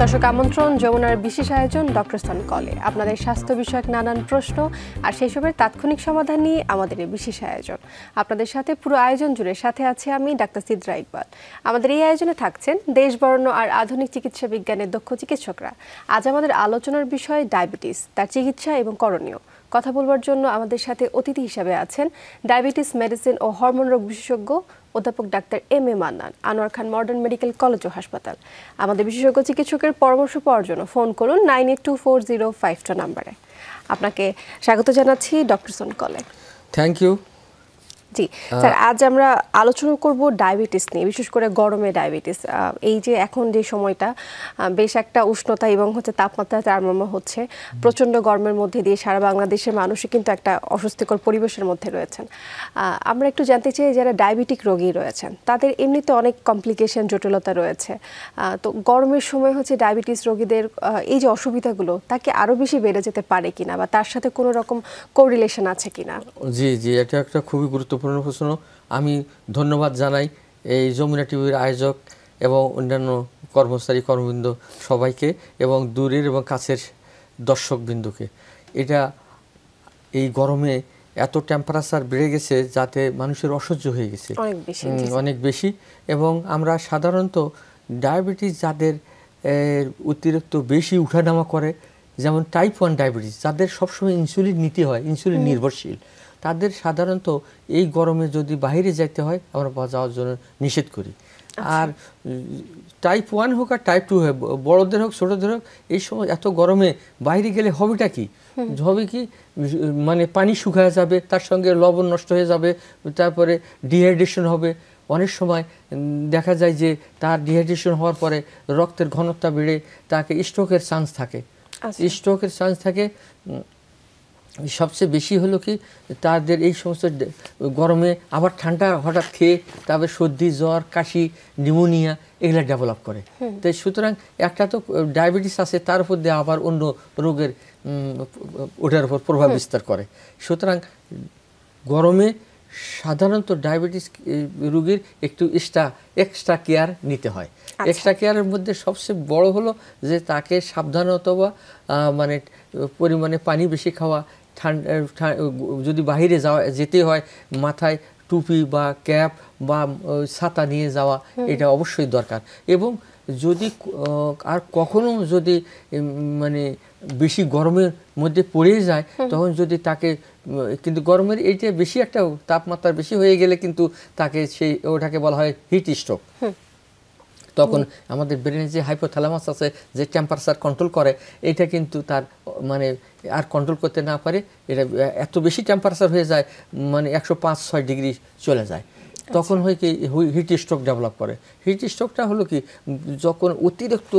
দর্শক আমন্ত্রণ যমুনার বিশেষ আয়োজন ডক্টর সন কলে। আপনাদের স্বাস্থ্য বিষয়ক নানান প্রশ্ন আর সেই সবের তাৎক্ষণিক সমাধান নিয়ে আমাদের এই বিশেষ আয়োজন। আপনাদের সাথে পুরো আয়োজন জুড়ে সাথে আছে আমি ডাক্তার সিদ্রা ইকবাল। আমাদের এই আয়োজনে থাকছেন দেশবরেণ্য আর আধুনিক চিকিৎসা বিজ্ঞানের দক্ষ চিকিৎসকরা। আজ আমাদের আলোচনার বিষয় ডায়াবেটিস, তার চিকিৎসা এবং করণীয়। কথা বলবার জন্য আমাদের সাথে অতিথি হিসাবে আছেন ডায়াবেটিস মেডিসিন ও হরমোন রোগ বিশেষজ্ঞ অধ্যাপক doctor M A Mannan, Anwar Khan modern medical college ও হাসপাতাল। আমাদের বিশেষজ্ঞ চিকিৎসকের পরামর্শ পাওয়ার জন্য ফোন করুন 982405 নম্বরে। আপনাকে স্বাগত জানাচ্ছি ডক্টর সন কলে। Thank you. জি স্যার, আজ আমরা আলোচনা করব ডায়াবেটিস নিয়ে, বিশেষ করে গরমে ডায়াবেটিস। এই যে এখন যে সময়টা বেশ একটা উষ্ণতা এবং তাপমাত্রা তারতম্য হচ্ছে, প্রচণ্ড গরমের মধ্যে দিয়ে সারা বাংলাদেশের মানুষই কিন্তু একটা অস্বস্তিকর পরিবেশের মধ্যে রয়েছেন। আমরা একটু জানতে চাই, যারা ডায়াবেটিক রোগী রয়েছেন তাদের এমনিতে অনেক কমপ্লিকেশন, জটিলতা রয়েছে। তো গরমের সময় ডায়াবেটিস রোগীদের এই যে অসুবিধাগুলো, তাকে আরও বেশি বেড়ে যেতে পারে কিনা বা তার সাথে কোনো রকম কোরিলেশন আছে কিনা? জি জি, এটা একটা খুবই গুরুত্বপূর্ণ প্রশ্ন। আমি ধন্যবাদ জানাই এই যমুনা টিভির আয়োজক এবং অন্যান্য কর্মবৃন্দ সবাইকে এবং দূরের এবং কাছের দর্শকবৃন্দকে। এটা এই গরমে এত টেম্পারেচার বেড়ে গেছে যাতে মানুষের অসহ্য হয়ে গেছে অনেক বেশি। এবং আমরা সাধারণত ডায়াবেটিস যাদের অতিরিক্ত বেশি উঠানামা করে, যেমন টাইপ 1 ডায়াবেটিস, যাদের সবসময় ইনসুলিন নিতে হয়, ইনসুলিন নির্ভরশীল, তাদের সাধারণত এই গরমে যদি বাইরে যেতে হয় আমরা যাওয়ার জন্য নিষেধ করি। আর টাইপ 1 হোক আর টাইপ 2 হোক, বড়দের হোক ছোটদের হোক, এই সময় এত গরমে বাইরে গেলে হবেটা কি? হবে কি, মানে পানি শুকায় যাবে, তার সঙ্গে লবণ নষ্ট হয়ে যাবে, তারপরে ডিহাইড্রেশন হবে। অনেক সময় দেখা যায় যে তার ডিহাইড্রেশন হওয়ার পরে রক্তের ঘনত্ব বেড়ে তাকে স্ট্রোকের চান্স থাকে। স্ট্রোকের চান্স থাকে। সবচেয়ে বেশি হলো কি, তাদের এই সমস্ত গরমে আবার ঠান্ডা হঠাৎ খেয়ে তারপরে সর্দি, জ্বর, কাশি, নিউমোনিয়া এগুলো ডেভেলপ করে। তাই সুতরাং একটা তো ডায়াবেটিস আছে, তার উপর দিয়ে আবার অন্য রোগের ওটার উপর প্রভাব বিস্তার করে। সুতরাং গরমে সাধারণত ডায়াবেটিস রোগীর একটু এক্সট্রা কেয়ার নিতে হয়। এক্সট্রা কেয়ারের মধ্যে সবচেয়ে বড় হলো যে তাকে সাবধানতা বা মানে পরিমাণে পানি বেশি খাওয়া, যদি বাহিরে যেতে হয় মাথায় টুপি বা ক্যাপ বা ছাতা নিয়ে যাওয়া, এটা অবশ্যই দরকার। এবং যদি আর কখনো যদি মানে বেশি গরমের মধ্যে পড়ে যায়, তখন যদি তাকে, কিন্তু গরমের এইটা বেশি একটা তাপমাত্রা বেশি হয়ে গেলে কিন্তু তাকে ওটাকে বলা হয় হিট স্ট্রোক। তখন আমাদের ব্রেনে যে হাইপোথ্যালামাস আছে, যে টেম্পারেচার কন্ট্রোল করে, এটা কিন্তু তার মানে আর কন্ট্রোল করতে না পারে, এটা এত বেশি টেম্পারেচার হয়ে যায়, মানে 105-6 ডিগ্রি চলে যায়। তখন হয় কি, হিট স্ট্রোক ডেভেলপ করে। হিট স্ট্রোকটা হলো কি, যখন অতিরিক্ত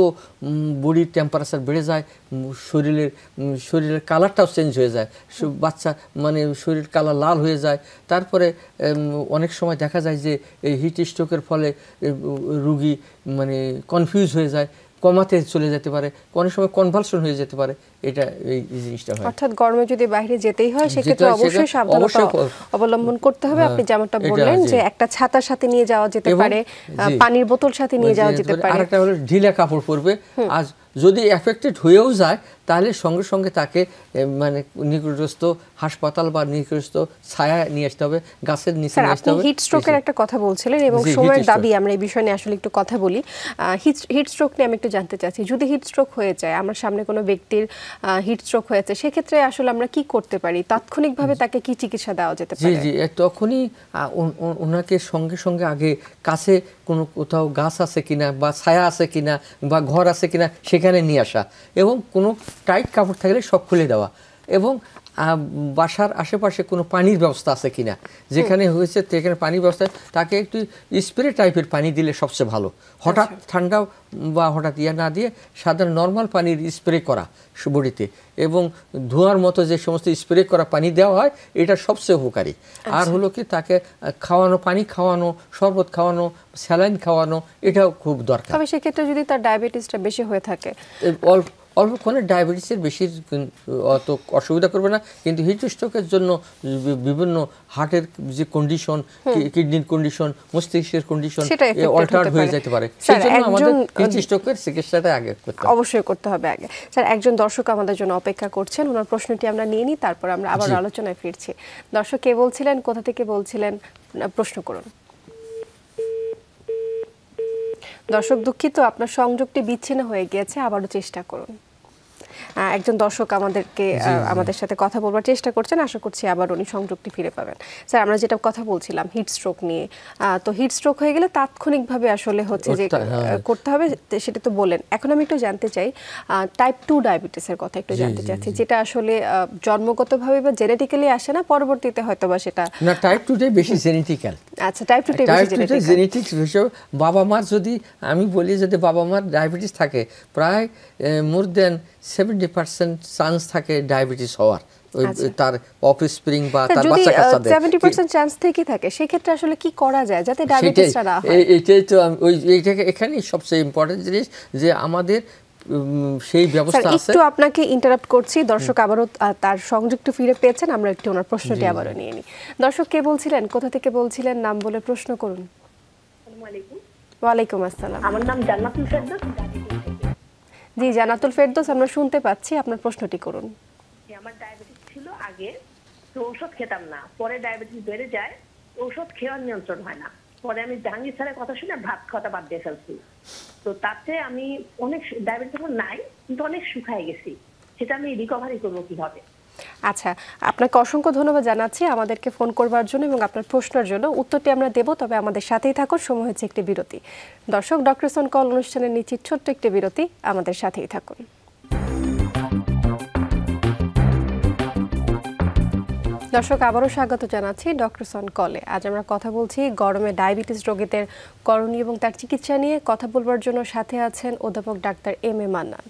বডির টেম্পারেচার বেড়ে যায়, শরীরের কালারটাও চেঞ্জ হয়ে যায়, বাচ্চা মানে শরীর কালার লাল হয়ে যায়। তারপরে অনেক সময় দেখা যায় যে এই হিট স্ট্রোকের ফলে রুগী মানে কনফিউজ হয়ে যায়, কমাতে চলে যেতে পারে, অনেক সময় কনভালশন হয়ে যেতে পারে। এটা এই জিনিসটা হয়। অর্থাৎ গরমে যদি বাইরে যেতেই হয় সেক্ষেত্রে অবশ্যই সাবধানতা অবলম্বন করতে হবে। আপনি যেমনটা বললেন যে একটা ছাতার সাথে নিয়ে যাওয়া যেতে পারে, পানির বোতল সাথে নিয়ে যাওয়া যেতে পারে। আরেকটা হলো ঢিলা কাপড় পরবে। আর যদি এফেক্টেড হয়েও যায় তাহলে সঙ্গে সঙ্গে তাকে মানে নিকটস্থ হাসপাতাল বা নিকটস্থ ছায়া নিয়ে আসতে হবে, গাছের নিচে নিয়ে আসতে হবে। হিট স্ট্রোকের একটা কথা বলছিলেন এবং সময়ের দাবি আমরা এই বিষয় নিয়ে আসলে একটু কথা বলি। হিট স্ট্রোক নিয়ে আমি একটু জানতে চাচ্ছি, যদি হিট স্ট্রোক হয়ে যায়, আমার সামনে কোনো ব্যক্তির হিট স্ট্রোক হয়েছে, সেক্ষেত্রে আসলে আমরা কি করতে পারি? তাৎক্ষণিকভাবে তাকে কি চিকিৎসা দেওয়া যেতে পারে? জি জি, তখনই ওনাকে সঙ্গে সঙ্গে আগে কাছে কোনো কোথাও গাছ আছে কিনা বা ছায়া আছে কিনা বা ঘর আছে কিনা সেখানে নিয়ে আসা, এবং কোনো টাইট কাপড় থাকলে সব খুলে দেওয়া, এবং বাসার আশেপাশে কোনো পানির ব্যবস্থা আছে কিনা, যেখানে হয়েছে সেখানে পানির ব্যবস্থা, তাকে একটু স্প্রে টাইপের পানি দিলে সবচেয়ে ভালো। হঠাৎ ঠান্ডা বা হঠাৎ না দিয়ে সাধারণ নর্মাল পানির স্প্রে করা বডিতে, এবং ধোঁয়ার মতো যে সমস্ত স্প্রে করা পানি দেওয়া হয়, এটা সবচেয়ে উপকারী। আর হলো কি, তাকে খাওয়ানো, পানি খাওয়ানো, শরবত খাওয়ানো, স্যালাইন খাওয়ানো, এটাও খুব দরকার। তবে সেক্ষেত্রে যদি তার ডায়াবেটিসটা বেশি হয়ে থাকে, অল্পক্ষণে ডায়াবেটিসের বেশি অত অসুবিধা করবে না, কিন্তু হিট স্ট্রোকের জন্য বিভিন্ন হার্টের যে কন্ডিশন, কিডনির কন্ডিশন, মস্তিষ্কের কন্ডিশন অল্টার হয়ে যেতে পারে। সেজন্য আমাদের হিট স্ট্রোকের চিকিৎসাটা আগে করতে হবে, অবশ্যই করতে হবে আগে। স্যার, একজন দর্শক আমাদের জন্য অপেক্ষা করছেন, ওনার প্রশ্নটি আমরা নিয়ে নিই, তারপর আমরা আবার আলোচনায় ফিরছি। দর্শক কে বলছিলেন, কোথা থেকে বলছিলেন, প্রশ্ন করুন। দর্শক দুঃখিত, আপনার সংযোগটি বিচ্ছিন্ন হয়ে গিয়েছে, আবারও চেষ্টা করুন। একজন দর্শক আমাদের সাথে কথা বলবার চেষ্টা করছেন, আশা করছি আবার উনি সংযোগটি ফিরে পাবেন। স্যার, আমরা যেটা কথা বলছিলাম হিট স্ট্রোক নিয়ে, তো হিট স্ট্রোক হয়ে গেলে তাৎক্ষণিকভাবে আসলে হচ্ছে যে করতে হবে, সেটা তো বলেন। এখন আমি একটু জানতে চাই টাইপ 2 ডায়াবেটিসের কথা একটু জানতে চাচ্ছি, যেটা আসলে জন্মগতভাবে বা জেনেটিক্যালি আসে না, পরবর্তীতে হয়তো বা সেটা না। টাইপ 2 টাই বেশি জেনেটিক্যাল। আচ্ছা, টাইপ 2 বেশি জেনেটিক্স হিসেবে বাবা মার, যদি আমি বলি যদি বাবা মার ডায়াবেটিস থাকে, প্রায় মোর দেন 70% চান্স থাকে ডায়াবেটিস হওয়ার, তার অফস্প্রিং বা তার বাচ্চা কাচ্চাদের 70% চান্স থেকে থাকে। সেই ক্ষেত্রে আসলে কি করা যায় যাতে ডায়াবেটিসটা না হয়? এটাই তো এখানেই সবচেয়ে ইম্পর্টেন্ট জিনিস, যে আমাদের সেই ব্যবস্থা আছে। একটু আপনাকে ইন্টারাপ্ট করছি, দর্শক আবারও তার সংযুক্ত ফিরে পেয়েছেন, আমরা একটু ওনার প্রশ্নটি আবারও নিয়ে নিই। দর্শক কে বলছিলেন, কোথা থেকে বলছিলেন, নাম বলে প্রশ্ন করুন। আসসালামু আলাইকুম। ওয়ালাইকুম আসসালাম। আমার নাম জান্নাতুল ফেরদৌস। জি জান্নাতুল ফেরদৌস, আমরা শুনতে পাচ্ছি, আপনার প্রশ্নটি করুন। আমার ডায়াবেটিস ছিল আগে, তো ঔষধ খেতাম না, পরে ডায়াবেটিস বেড়ে যায়, ঔষধ খাওয়ার নিয়ন্ত্রণ হয় না, পরে আমি জাহাঙ্গীর স্যারের কথা শুনে ভাত খাওয়াটা বাদ দিয়ে ফেলছি। তো তাতে আমি অনেক ডায়াবেটিস এখন নাই, কিন্তু অনেক শুকায় গেছি, সেটা আমি রিকভারি করবো কিভাবে? আচ্ছা, আপনাকে অসংখ্য ধন্যবাদ জানাচ্ছি আমাদেরকে ফোন করবার জন্য এবং আপনার প্রশ্নের জন্য। উত্তরটি আমরা দেব, তবে আমাদের সাথেই থাকুন, সময় হচ্ছে একটি বিরতি। দর্শক, ডক্টরস অন কল অনুষ্ঠানের নিচ্ছি ছোট্ট একটি বিরতি, আমাদের সাথেই থাকুন। দর্শক, আবারও স্বাগত জানাচ্ছি ডক্টরস অন কলে। আজ আমরা কথা বলছি গরমে ডায়াবেটিস রোগীদের করণীয় এবং তার চিকিৎসা নিয়ে। কথা বলবার জন্য সাথে আছেন অধ্যাপক doctor M A Mannan.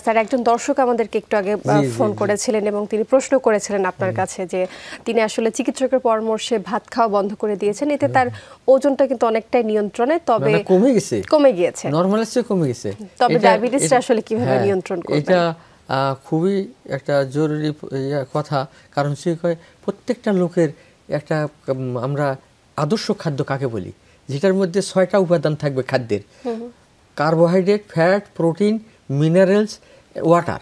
Sir, একজন দর্শক আমাদেরকে একটু আগে ফোন করেছিলেন এবং তিনি প্রশ্ন করেছিলেন আপনার কাছে যে তিনি আসলে চিকিৎসকের পরামর্শে ভাত খাওয়া বন্ধ করে দিয়েছেন, এতে তার ওজনটা কিন্তু অনেকটাই নিয়ন্ত্রণে, তবে কমে গিয়েছে, নরমালের চেয়ে কমে গেছে, তবে ডায়াবেটিসটা আসলে কিভাবে নিয়ন্ত্রণ করবেন? এটা খুবই একটা জরুরি কথা, কারণ সে কয় প্রত্যেকটা লোকের একটা, আমরা আদর্শ খাদ্য কাকে বলি, যেটার মধ্যে 6টা উপাদান থাকবে খাদ্যের: carbohydrate, fat, protein, minerals, water.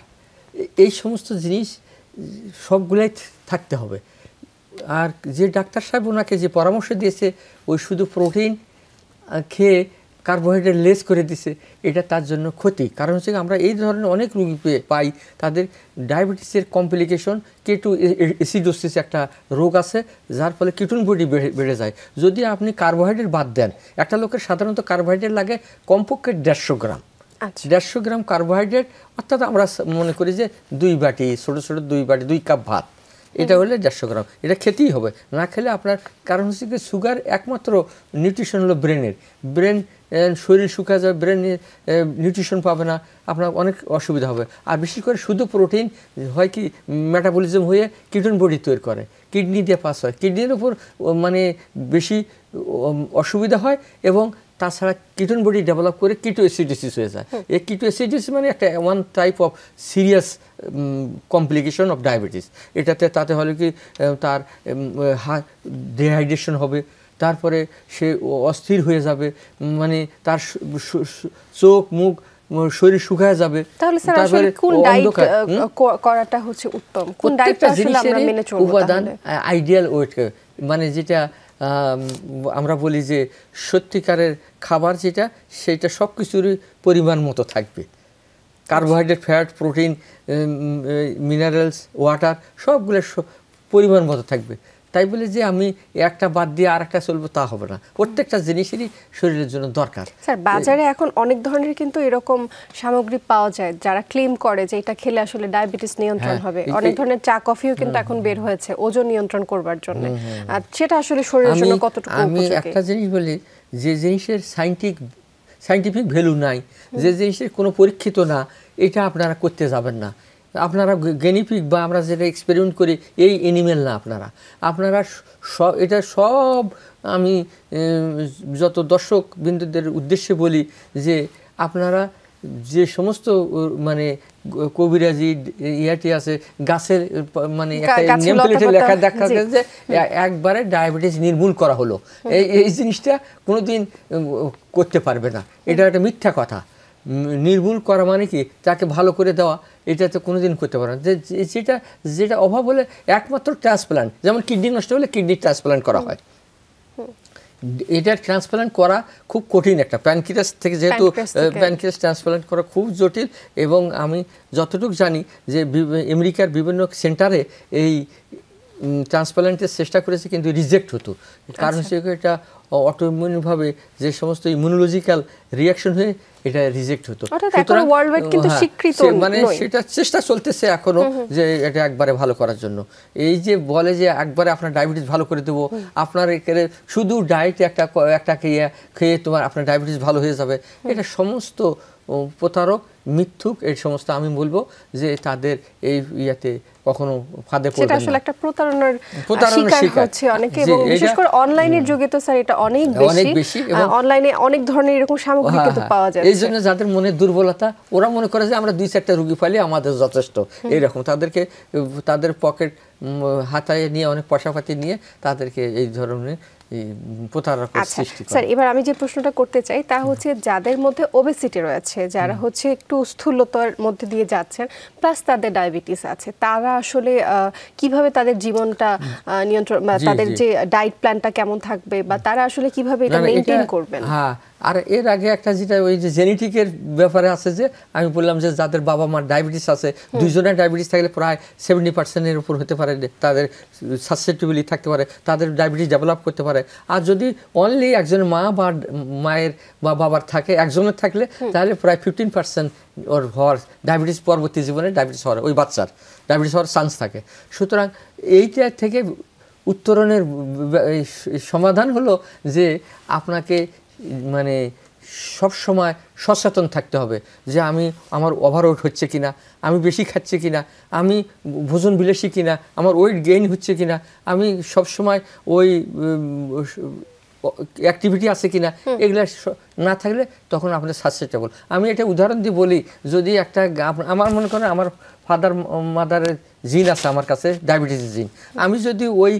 এই সমস্ত জিনিস সবগুলাই থাকতে হবে। আর যে ডাক্তার সাহেব ওনাকে যে পরামর্শ দিয়েছে, ওই শুধু প্রোটিন খেয়ে কার্বোহাইড্রেট লেস করে দিছে, এটা তার জন্য ক্ষতি। কারণ হচ্ছে আমরা এই ধরনের অনেক রোগী পাই, তাদের ডায়াবেটিসের কমপ্লিকেশন কেটো অ্যাসিডোসিস একটা রোগ আছে, যার ফলে কিটোন বডি বেড়ে যায়। যদি আপনি কার্বোহাইড্রেট বাদ দেন, একটা লোকের সাধারণত কার্বোহাইড্রেট লাগে কমপক্ষে 150 গ্রাম। 150 গ্রাম কার্বোহাইড্রেট, অর্থাৎ আমরা মনে করি যে 2 বাটি, ছোটো ছোটো 2 বাটি, 2 কাপ ভাত, এটা হলে 150 গ্রাম। এটা খেতেই হবে, না খেলে আপনার, কারণ হচ্ছে কি সুগার একমাত্র নিউট্রিশন হলো ব্রেনের, ব্রেন শরীর শুকা যাবে, ব্রেনে নিউট্রিশন পাবে না, আপনার অনেক অসুবিধা হবে। আর বিশেষ করে শুধু প্রোটিন হয় কি মেটাবলিজম হয়ে কিটোন বডি তৈরি করে, কিডনি দিয়ে পাস হয়, কিডনির উপর মানে বেশি অসুবিধা হয়, এবং তাছাড়া কিটোন বডি ডেভেলপ করে কিটো অ্যাসিডোসিস হয়ে যায়। এই কিটো অ্যাসিডোসিস মানে একটা one type of serious complication of diabetes. তাতে হলে কি তার ডিহাইড্রেশন হবে, তারপরে সে অস্থির হয়ে যাবে, মানে তার চোখ মুখ শরীর শুকায় যাবে। তারপরে কোন ডায়েট করাটা হচ্ছে উত্তম, কোন ডায়েটটা আসলে আমরা মেনে চলব? উপাদান আইডিয়াল ওয়েট, মানে যেটা আমরা বলি যে সত্যিকারের খাবার যেটা, সেটা সব কিছুরই পরিমাণ মতো থাকবে। Carbohydrate, fat, protein, minerals, water সবগুলো পরিমাণ মতো থাকবে। তাই বলে যে আমি একটা বাদ দিয়ে আর একটা চলবো, তা হবে না। প্রত্যেকটা জিনিসেরই শরীরের জন্য দরকার। স্যার, বাজারে এখন অনেক ধরনের কিন্তু এরকম সামগ্রী পাওয়া যায় যারা ক্লেম করে যে এটা খেলে আসলে ডায়াবেটিস নিয়ন্ত্রণ হবে। অনেক ধরনের চা কফিও কিন্তু এখন বের হয়েছে ওজন নিয়ন্ত্রণ করবার জন্য। আর সেটা আসলে শরীরের জন্য কতটুকু উপযোগী? আমি একটা জিনিস বলি, যে জিনিসের সাইন্টিফিক ভ্যালু নাই, যে জিনিসের কোনো পরীক্ষিত না, এটা আপনারা করতে যাবেন না। আপনারা গেনিপিক বা আমরা যেটা এক্সপেরিমেন্ট করি, এই অ্যানিমেল না, আপনারা এটা সব আমি যত দর্শক বিন্দুদের উদ্দেশ্যে বলি যে আপনারা যে সমস্ত মানে কবিরাজি ইয়াটি আছে, গাছের মানে একটা নেম প্লেটে লেখা দেখা গেছে যে একবারে ডায়াবেটিস নির্মূল করা হলো। এই জিনিসটা কোনোদিন করতে পারবে না, এটা একটা মিথ্যা কথা। নির্মূল করা মানে কি, তাকে ভালো করে দেওয়া, এটা তো কোনোদিন করতে পারে না। যেটা অভাব হলে একমাত্র ট্রান্সপ্লান্ট, যেমন কিডনি নষ্ট হলে কিডনি ট্রান্সপ্লান্ট করা হয়, এটা ট্রান্সপ্লান্ট করা খুব কঠিন একটা, প্যানক্রিয়াস থেকে, যেহেতু প্যানক্রিয়াস ট্রান্সপ্লান্ট করা খুব জটিল। এবং আমি যতটুকু জানি যে আমেরিকার বিভিন্ন সেন্টারে এই ট্রান্সপ্লান্টের চেষ্টা করেছে, কিন্তু রিজেক্ট হতো। কারণ হচ্ছে এটা অটোইমিউনভাবে যে সমস্ত ইমিউনোলজিক্যাল রিয়াকশন হয়ে এটা রিজেক্ট হতো। মানে সেটা চেষ্টা চলতেছে এখনো যে এটা একবারে ভালো করার জন্য। এই যে বলে যে একবারে আপনার ডায়াবেটিস ভালো করে দেবো, আপনার শুধু ডায়েটে একটা খেয়ে তোমার আপনার ডায়াবেটিস ভালো হয়ে যাবে, এটা সমস্ত প্রতারক, মিথ্যুক, এই সমস্ত আমি বলবো যে তাদের এই ইয়াতে কখনো ফাঁদে পড়বেন না। আসলে একটা প্রতারণার শিকার হচ্ছে অনেকে, এবং বিশেষ করে অনলাইনের যুগে তো স্যার এটা অনেক বেশি। অনলাইনে অনেক ধরনের এরকম সামগ্রী কিন্তু পাওয়া যায়। এই জন্য যাদের মনে দুর্বলতা, ওরা মনে করে যে আমরা 2-4টা রোগী পাইলে আমাদের যথেষ্ট, এইরকম তাদেরকে তাদের পকেট হাতায় নিয়ে অনেক পয়সাপাতি নিয়ে তাদেরকে এই ধরনের স্যার, এবার আমি যে প্রশ্নটা করতে চাই তা হচ্ছে যাদের মধ্যে ওবেসিটি রয়েছে, যারা হচ্ছে একটু স্থূলতার মধ্যে দিয়ে যাচ্ছেন, প্লাস তাদের ডায়াবেটিস আছে, তারা আসলে কিভাবে তাদের জীবনটা নিয়ন্ত্রণ, তাদের যে ডায়েট প্ল্যানটা কেমন থাকবে, বা তারা আসলে কিভাবে এটা মেইনটেইন করবেন? হ্যাঁ, আর এর আগে একটা যেটা ওই যে জেনেটিকের ব্যাপারে আছে, যে আমি বললাম যে যাদের বাবা মার ডায়াবেটিস আছে, দুইজনের ডায়াবেটিস থাকলে প্রায় 70%-এর উপর হতে পারে, তাদের সাসেপ্টিবিলিটি থাকতে পারে, তাদের ডায়াবেটিস ডেভেলপ করতে পারে। আর যদি অনলি একজনের মা বা মায়ের বা বাবার থাকে, একজনের থাকলে, তাহলে প্রায় 15% ওর হওয়ার ডায়াবেটিস, পরবর্তী জীবনে ডায়াবেটিস হওয়ার, ওই বাচ্চার ডায়াবেটিস হওয়ার চান্স থাকে। সুতরাং এইটা থেকে উত্তরণের সমাধান হলো যে আপনাকে মানে সব সময় সচেতন থাকতে হবে যে আমার ওভারওয়েট হচ্ছে কিনা, আমি বেশি খাচ্ছি কিনা, আমি ভোজন বিলাসী কিনা, আমার ওয়েট গেইন হচ্ছে কিনা, আমি সব সময় ওই অ্যাক্টিভিটি আছে কিনা, এগুলা না থাকলে তখন আপনার সাসেপ্টেবল। আমি এটা উদাহরণ দিয়ে বলি, যদি একটা আমার মনে করেন আমার ফাদার মাদারের জিন আছে আমার কাছে, ডায়াবেটিস জিন, আমি যদি ওই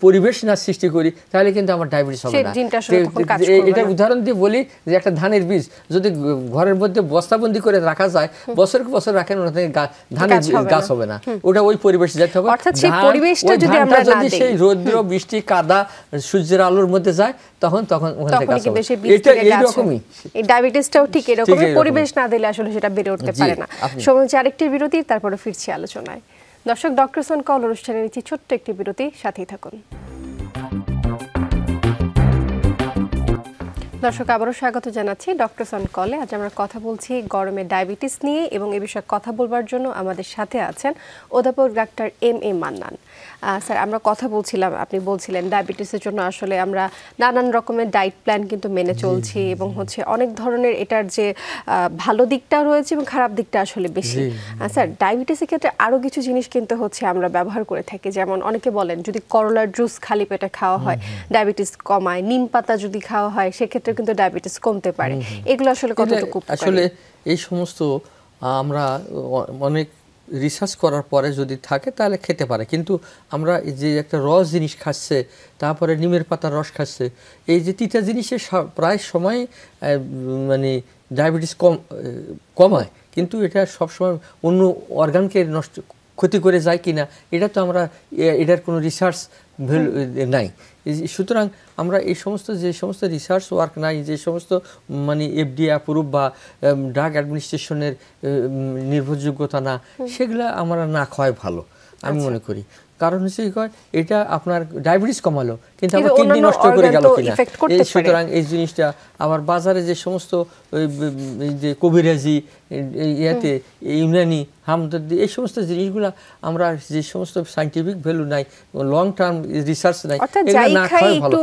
পরিবেশ না সৃষ্টি করি তাহলে কিন্তু আমার ডায়াবেটিস হবে না। এটা উদাহরণ দিয়ে বলি যে একটা ধানের বীজ যদি ঘরের মধ্যে বস্তাবন্দি করে রাখা যায়, বছরকে বছর রাখেন, ওটা থেকে ধানের গাছ হবে না, ওটা ওই পরিবেশ যেতে হবে। যদি সেই রৌদ্র, বৃষ্টি, কাদা, সূর্যের আলোর মধ্যে যায়, তখন ওখান থেকে গাছ হবে। এটা এইরকমই, ডায়াবেটিসটাও ঠিক এরকমই, পরিবেশ না দিলে আসলে সেটা বেড়ে উঠতে পারে না। সময় হচ্ছে আরেকটি বিরতি, তারপরে ফিরছি আলোচনায়। দর্শক, ডক্টরস অন কল অনুষ্ঠানে নিচ্ছি ছোট্ট একটি বিরতি, সাথেই থাকুন। দর্শক, আবারও স্বাগত জানাচ্ছি ডক্টরস অন কলে। আজ আমরা কথা বলছি গরমে ডায়াবেটিস নিয়ে, এবং এই বিষয়ে কথা বলবার জন্য আমাদের সাথে আছেন অধ্যাপক ডাক্তার এম.এ. মান্নান। স্যার, আমরা কথা বলছিলাম, আপনি বলছিলেন ডায়াবেটিসের জন্য আসলে আমরা নানান রকমের ডায়েট প্ল্যান কিন্তু মেনে চলছি, এবং হচ্ছে অনেক ধরনের এটার যে ভালো দিকটা রয়েছে এবং খারাপ দিকটা আসলে বেশি। স্যার, ডায়াবেটিসের ক্ষেত্রে আরও কিছু জিনিস কিন্তু হচ্ছে আমরা ব্যবহার করে থাকি, যেমন অনেকে বলেন যদি করলার জুস খালি পেটে খাওয়া হয় ডায়াবেটিস কমায়, নিম পাতা যদি খাওয়া হয় সেক্ষেত্রে কিন্তু ডায়াবেটিস কমতে পারে। এগুলো আসলে কতটুকু? আসলে এই সমস্ত আমরা অনেক রিসার্চ করার পরে যদি থাকে তাহলে খেতে পারে, কিন্তু আমরা যে একটা রস জিনিস খাচ্ছে, তারপরে নিমের পাতার রস খাচ্ছে, এই যে তিতা জিনিসের প্রায় সময় মানে ডায়াবেটিস কমায়, কিন্তু এটা সবসময় অন্য অর্গানকে ক্ষতি করে যায় কিনা এটা তো আমরা এটার কোনো রিসার্চ নাই। সুতরাং আমরা এই সমস্ত যে সমস্ত রিসার্চ ওয়ার্ক নাই, যে সমস্ত মানে এফডিএ অ্যাপ্রুভ বা ড্রাগ অ্যাডমিনিস্ট্রেশনের নির্ভরযোগ্যতা না, সেগুলো আমরা না খাওয়াই ভালো আমি মনে করি। কারণ হচ্ছে এটা আপনার ডায়াবেটিস কমালো, কিন্তু আমার কিডনি নষ্ট করে গেল কিনা। সুতরাং এই জিনিসটা আবার বাজারে যে সমস্ত যে কবিরাজি, ইয়াতে ইউনানি হামদর্দি, এই সমস্ত জিনিসগুলো আমরা যে সমস্ত সায়েন্টিফিক ভ্যালু নাই, লং টার্ম রিসার্চ নাই, অর্থাৎ যাই খাই একটু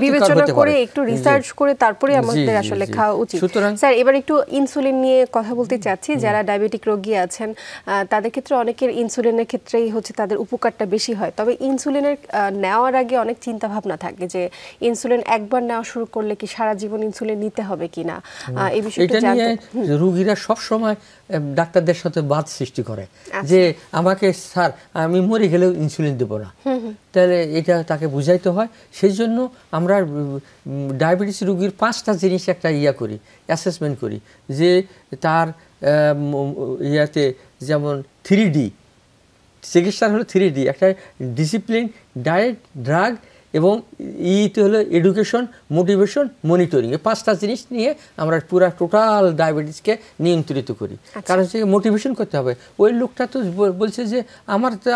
বিবেচনা করে একটু রিসার্চ করে তারপরে আমাদের আসলে খাওয়া উচিত। স্যার এবার একটু ইনসুলিন নিয়ে কথা বলতে চাচ্ছি। যারা ডায়াবেটিক রোগী আছেন তাদের ক্ষেত্রে অনেকের ইনসুলিনের ক্ষেত্রেই হচ্ছে তাদের উপকারটা বেশি হয়, তবে ইনসুলিনের নেওয়ার আগে অনেক চিন্তা ভাবনা থাকে যে ইনসুলিন একবার নেওয়া শুরু করলে কি সারা জীবন ইনসুলিন নিতে হবে কিনা, এই বিষয়টা জানতে। রোগীরা সব সময় ডাক্তারদের সাথে বাদ সৃষ্টি করে যে আমাকে স্যার আমি মরে গেলেও ইনসুলিন দেব না, তাহলে এটা তাকে বুঝাইতে হয়। সেই জন্য আমরা ডায়াবেটিস রোগীর 5টা জিনিস একটা করি, অ্যাসেসমেন্ট করি, যে তার ইয়াতে যেমন 3D চিকিৎসার হলো 3D, একটা ডিসিপ্লিন, ডায়েট, ড্রাগ এবং ইতে হলো এডুকেশন, মোটিভেশন, মনিটরিং। এই 5টা জিনিস নিয়ে আমরা পুরা টোটাল ডায়াবেটিসকে নিয়ন্ত্রিত করি। কারণ হচ্ছে মোটিভেশন করতে হবে। ওই লোকটা তো বলছে যে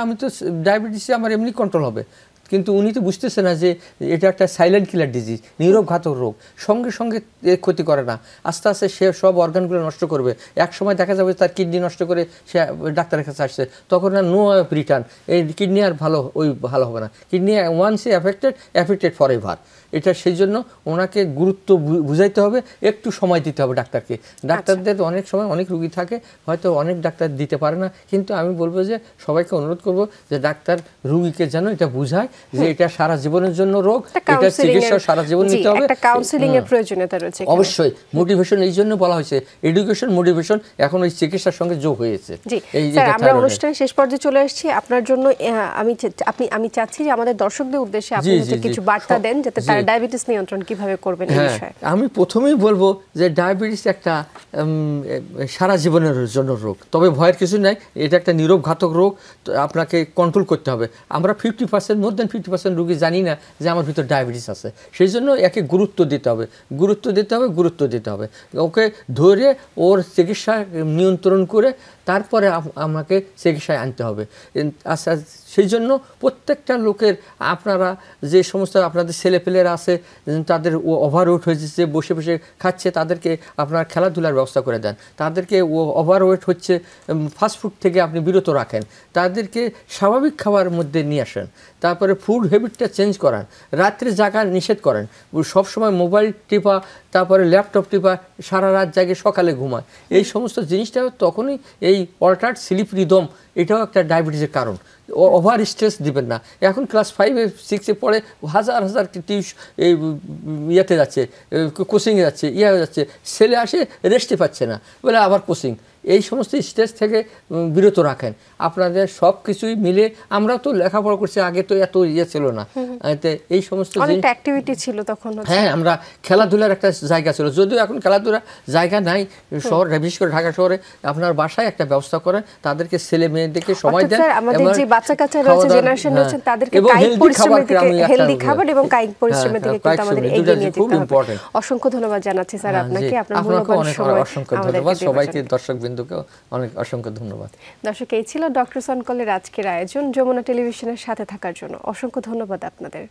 আমি তো ডায়াবেটিসে আমার এমনি কন্ট্রোল হবে, কিন্তু উনি তো বুঝতেছে না যে এটা একটা সাইলেন্ট কিলার ডিজিজ, নীরব ঘাতক রোগ, সঙ্গে সঙ্গে ক্ষতি করে না, আস্তে আস্তে সে সব অর্গানগুলো নষ্ট করবে। এক সময় দেখা যাবে তার কিডনি নষ্ট করে সে ডাক্তারের কাছে আসছে, তখন আর নো রিটার্ন, এই কিডনি আর ভালো হবে না। Kidney once affected forever. এটা সেই জন্য ওনাকে গুরুত্ব বুঝাইতে হবে, একটু সময় দিতে হবে ডাক্তারকে। ডাক্তারদের অনেক সময় অনেক রুগী থাকে, হয়তো অনেক ডাক্তার দিতে পারে না, কিন্তু আমি বলবো যে সবাইকে অনুরোধ করব যে ডাক্তার রুগীকে যেন এটা বুঝায় যে এটা সারা জীবনের জন্য রোগ, এটা চিকিৎসা সারা জীবন নিতে হবে, একটা কাউন্সেলিং এর প্রয়োজনীয়তা রয়েছে। অবশ্যই মোটিভেশন এই জন্য বলা হয়েছে, এডুকেশন মোটিভেশন এখন ওই চিকিৎসার সঙ্গে যোগ হয়েছে। এই যে আমরা অনুষ্ঠানের শেষ পর্যায়ে চলে এসেছি, আপনার জন্য আমি চাচ্ছি যে আমাদের দর্শকদের উদ্দেশ্যে আপনি কিছু বার্তা দেন যাতে তারা ডায়াবেটিস নিয়ন্ত্রণ কিভাবে করবেন এই বিষয়ে। আমি প্রথমেই বলবো যে ডায়াবেটিস একটা সারা জীবনের জন্য রোগ, তবে ভয়ের কিছু নাই, এটা একটা নীরব ঘাতক রোগ, আপনাকে কন্ট্রোল করতে হবে। আমরা 50% মোর দেন 50% রোগী জানি না যে আমার ভিতর ডায়াবেটিস আছে, সেই জন্য একে গুরুত্ব দিতে হবে, ওকে ধরে ওর চিকিৎসা নিয়ন্ত্রণ করে তারপরে আমাকে চিকিৎসায় আনতে হবে। আচ্ছা, সেই জন্য প্রত্যেকটা লোকের, আপনারা যে সমস্ত আপনাদের ছেলেপেলেরা আছে তাদের ওভারওয়েট হয়েছে, বসে বসে খাচ্ছে, তাদেরকে আপনার খেলাধুলার ব্যবস্থা করে দেন। তাদেরকে ওভারওয়েট হচ্ছে ফাস্টফুড থেকে আপনি বিরত রাখেন, তাদেরকে স্বাভাবিক খাবারের মধ্যে নিয়ে আসেন, তারপরে ফুড হ্যাবিটটা চেঞ্জ করান, রাত্রে জাগা নিষেধ করেন, সবসময় মোবাইল টিপা, তারপরে ল্যাপটপ টিপা, সারা রাত জাগে সকালে ঘুমায়, এই সমস্ত জিনিসটা তখনই এই অল্টার্ড স্লিপ রিদম, এটাও একটা ডায়াবেটিসের কারণ। ওভার স্ট্রেস দিবেন না। এখন ক্লাস 5-6 পড়ে হাজার এই ইয়েতে যাচ্ছে, কোচিংয়ে যাচ্ছে, যাচ্ছে, ছেলে আসে রেস্টে পাচ্ছে না, বলে আবার কোচিং। এই সমস্ত স্ট্রেস থেকে বিরত রাখেন। আপনাদের সব কিছুই মিলে, আমরা তো লেখাপড়া করছি, আগে তো এত ছিল না, এই সমস্ত অ্যাক্টিভিটি ছিল তখন। হ্যাঁ, আমরা খেলাধুলার একটা জায়গা ছিল, যদিও এখন খেলাধুলার জায়গা নাই শহর, বিশেষ করে ঢাকা শহরে। আপনার বাসায় একটা ব্যবস্থা করেন, তাদেরকে ছেলে মেয়েদেরকে সময় দেন, আমাদের যে বাচ্চা-কাচ্চা রয়েছে, জেনারেশন রয়েছে, তাদেরকে কায়িক পরিশ্রমের দিকে, হেলদি খাবার এবং কায়িক পরিশ্রমের দিকে কিন্তু আমাদের এগিয়ে নিয়ে যেতে হবে। অসংখ্য ধন্যবাদ জানাচ্ছি স্যার আপনাকে, আপনার মূল্যবান সময়। অসংখ্য ধন্যবাদ সবাইকে, দর্শকবৃন্দকে অনেক অসংখ্য ধন্যবাদ। দর্শক, এই ছিল ডক্টরস অন কলের আজকের আয়োজন। যমুনা টেলিভিশনের সাথে থাকার জন্য অসংখ্য ধন্যবাদ আপনাদের।